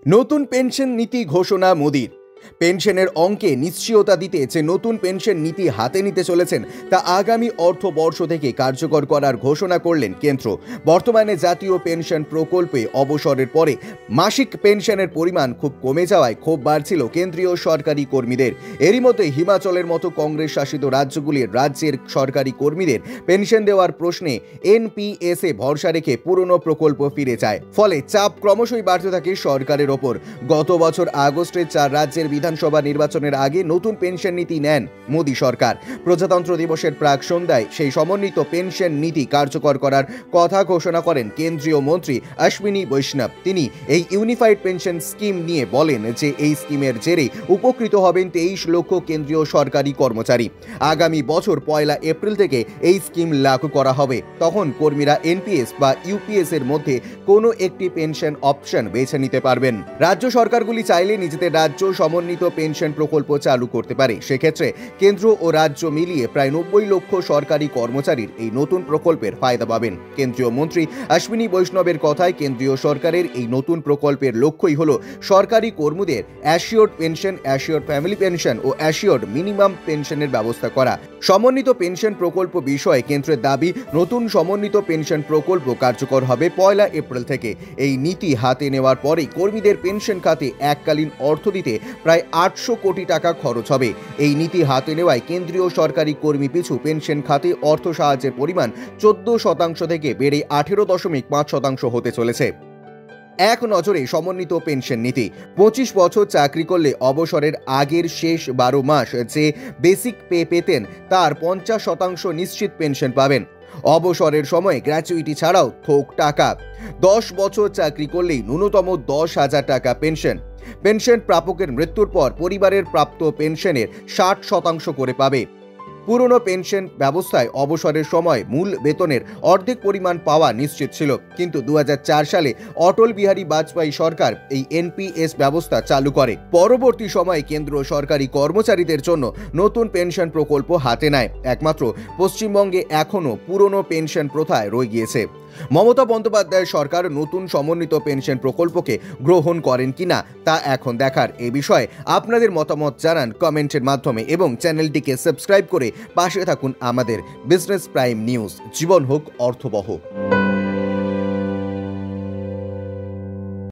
নতুন পেনশন নীতি ঘোষণা মোদির। পেনশনের অঙ্কে নিশ্চয়তা দিতে যে নতুন পেনশন নীতি হাতে নিতে চলেছেন তা আগামী অর্থবর্ষ থেকে কার্যকর করার ঘোষণা করলেন কেন্দ্র। বর্তমানে জাতীয় পেনশন প্রকল্পে অবসরের পরে মাসিক পেনশনের পরিমাণ খুব কমে যাওয়ায় ক্ষোভ বাড়ছিল কেন্দ্রীয় সরকারি কর্মীদের। এরই মধ্যে হিমাচলের মতো কংগ্রেস শাসিত রাজ্যগুলির রাজ্যের সরকারি কর্মীদের পেনশন দেওয়ার প্রশ্নে এনপিএসে ভরসা রেখে পুরনো প্রকল্প ফিরে যায়। ফলে চাপ ক্রমশই বাড়তে থাকে সরকারের ওপর। গত বছর আগস্টে 4 রাজ্যের বিধানসভা নির্বাচনের আগে নতুন পেনশন নীতি নেন মোদী সরকার। প্রজাতন্ত্র দিবসের প্রাক সন্ধ্যায় সেই সমন্বিত পেনশন নীতি কার্যকর করার কথা ঘোষণা করেন কেন্দ্রীয় মন্ত্রী অশ্বিনী বৈষ্ণব। তিনি এই ইউনিফাইড পেনশন স্কিম নিয়ে বলেন যে এই স্কিমের জেরে উপকৃত হবেন 23 লক্ষ কেন্দ্রীয় সরকারি কর্মচারী। আগামী বছর 1 এপ্রিল থেকে এই স্কিম লাগু করা হবে। তখন কর্মীরা এনপিএস বা ইউপিএস এর মধ্যে কোনো একটি পেনশন অপশন বেছে নিতে পারবেন। রাজ্য সরকারগুলি চাইলে নিজেদের রাজ্য সমন্বিত পেনশন প্রকল্প চালু করতে পারে। সেক্ষেত্রে কেন্দ্র ও রাজ্য মিলিয়ে প্রায় 90 লক্ষ সরকারি কর্মচারীর এই নতুন প্রকল্পের ফায়দা পাবেন। কেন্দ্রীয় মন্ত্রী অশ্বিনী বৈষ্ণবের কথায় কেন্দ্রীয় সরকারের এই নতুন প্রকল্পের লক্ষ্যই হল সরকারি কর্মীদের assured pension, assured family pension ও অ্যাসিওর্ড মিনিমাম পেনশনের ব্যবস্থা করা। সমন্বিত পেনশন প্রকল্প বিষয়ে কেন্দ্রের দাবি, নতুন সমন্বিত পেনশন প্রকল্প কার্যকর হবে 1 এপ্রিল থেকে। এই নীতি হাতে নেওয়ার পরেই কর্মীদের পেনশন খাতে এককালীন অর্থ দিতে প্রায় 800 কোটি টাকা খরচ হবে। এই নীতি হাতে নেওয়ায় কেন্দ্রীয় সরকারি কর্মী পিছু পেনশন খাতে অর্থ সাহায্যের পরিমাণ 14% থেকে বেড়ে 18.5% হতে চলেছে। এক নজরে সমন্বিত পেনশন নীতি। 25 বছর চাকরি করলে অবসরের আগের শেষ 12 মাস যে বেসিক পে পেতেন তার 50% নিশ্চিত পেনশন পাবেন। অবসরের সময় গ্র্যাচুইটি ছাড়াও থোক টাকা। 10 বছর চাকরি করলেই ন্যূনতম 10,000 টাকা পেনশন। পেনশন প্রাপকের মৃত্যুর পর পরিবারের প্রাপ্ত পেনশনের 60% করে পাবে। পুরনো পেনশন ব্যবস্থায় অবসরের সময় মূল বেতনের অর্ধেক পরিমাণ পাওয়া নিশ্চিত ছিল, কিন্তু 2004 সালে অটল বিহারী বাজপেয়ী সরকার এই এনপিএস ব্যবস্থা চালু করে। পরবর্তী সময়ে কেন্দ্র সরকারি কর্মচারীদের জন্য নতুন পেনশন প্রকল্প হাতে নেয়। একমাত্র পশ্চিমবঙ্গে এখনও পুরনো পেনশন প্রথায় রয়ে গিয়েছে। মমতা বন্দ্যোপাধ্যায় সরকার নতুন সমন্বিত পেনশন প্রকল্পকে গ্রহণ করেন কিনা তা এখন দেখার। এ বিষয়ে আপনাদের মতামত জানান কমেন্টের মাধ্যমে এবং চ্যানেলটিকে সাবস্ক্রাইব করে পাশে থাকুন আমাদের বিজনেস প্রাইম নিউজ। জীবন হোক অর্থবহ।